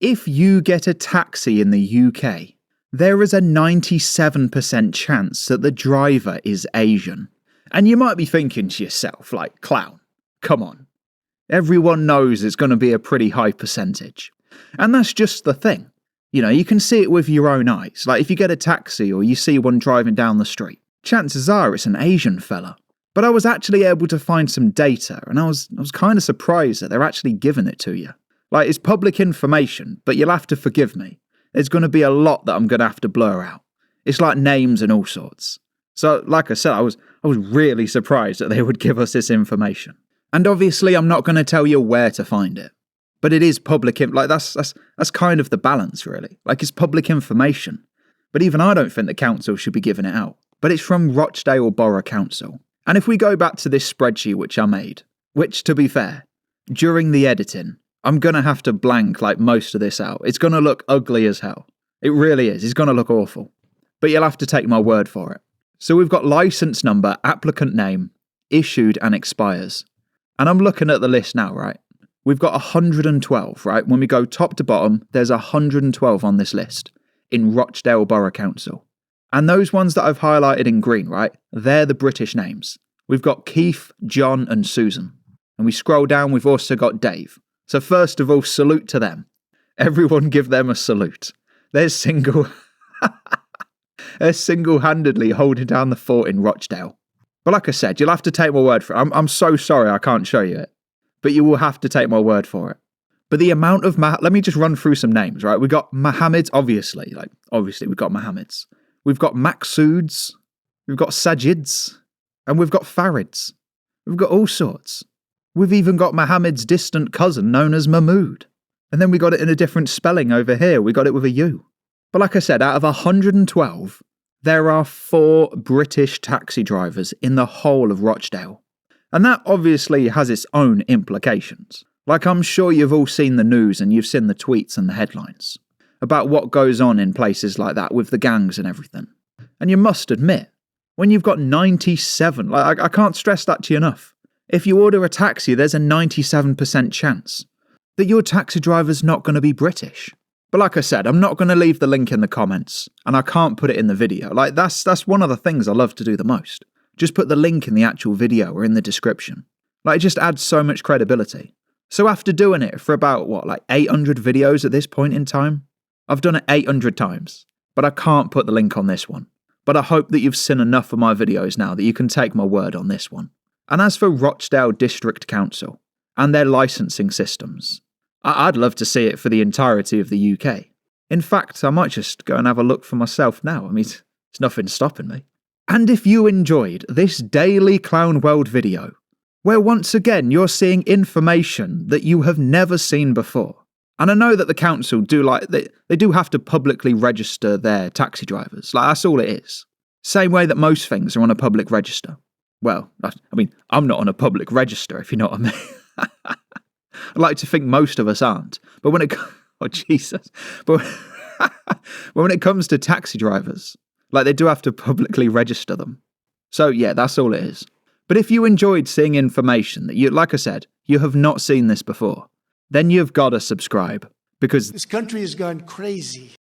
If you get a taxi in the UK, there is a 97% chance that the driver is Asian. And you might be thinking to yourself, like, clown, come on. Everyone knows it's going to be a pretty high percentage. And that's just the thing. You know, you can see it with your own eyes. Like, if you get a taxi or you see one driving down the street, chances are it's an Asian fella. But I was actually able to find some data, and I was kind of surprised that they're actually giving it to you. Like, it's public information, but you'll have to forgive me. There's going to be a lot that I'm going to have to blur out. It's like names and all sorts. So, like I said, I was really surprised that they would give us this information. And obviously, I'm not going to tell you where to find it. But it is public, like that's kind of the balance, really. Like, it's public information. But even I don't think the council should be giving it out. But it's from Rochdale Borough Council. And if we go back to this spreadsheet which I made, which, to be fair, during the editing, I'm going to have to blank like most of this out. It's going to look ugly as hell. It really is. It's going to look awful. But you'll have to take my word for it. So we've got license number, applicant name, issued and expires. And I'm looking at the list now, right? We've got 112, right? When we go top to bottom, there's 112 on this list in Rochdale Borough Council. And those ones that I've highlighted in green, right? They're the British names. We've got Keith, John and Susan. And we scroll down, we've also got Dave. So first of all, salute to them. Everyone give them a salute. They're single-handedly holding down the fort in Rochdale. But like I said, you'll have to take my word for it. I'm so sorry I can't show you it. But you will have to take my word for it. But the amount of... let me just run through some names, right? We've got Mohammeds, obviously we've got Mohammeds. We've got Maqsuds. We've got Sajids. And we've got Farids. We've got all sorts. We've even got Mohammed's distant cousin known as Mahmood. And then we got it in a different spelling over here. We got it with a U. But like I said, out of 112, there are 4 British taxi drivers in the whole of Rochdale. And that obviously has its own implications. Like, I'm sure you've all seen the news and you've seen the tweets and the headlines about what goes on in places like that with the gangs and everything. And you must admit, when you've got 97, like I can't stress that to you enough. If you order a taxi, there's a 97% chance that your taxi driver's not going to be British. But like I said, I'm not going to leave the link in the comments, and I can't put it in the video. Like, that's one of the things I love to do the most. Just put the link in the actual video or in the description. Like, it just adds so much credibility. So after doing it for about, 800 videos at this point in time? I've done it 800 times, but I can't put the link on this one. But I hope that you've seen enough of my videos now that you can take my word on this one. And as for Rochdale District Council and their licensing systems, I'd love to see it for the entirety of the UK. In fact, I might just go and have a look for myself now. I mean, it's nothing stopping me. And if you enjoyed this daily Clown World video, where once again you're seeing information that you have never seen before, and I know that the council they do have to publicly register their taxi drivers, like that's all it is. Same way that most things are on a public register. Well, I mean, I'm not on a public register, if you know what I mean. I like to think most of us aren't, but when it but when it comes to taxi drivers, like, they do have to publicly register them. So yeah, that's all it is. But if you enjoyed seeing information that like I said, you have not seen this before, then you've got to subscribe, because this country has gone crazy.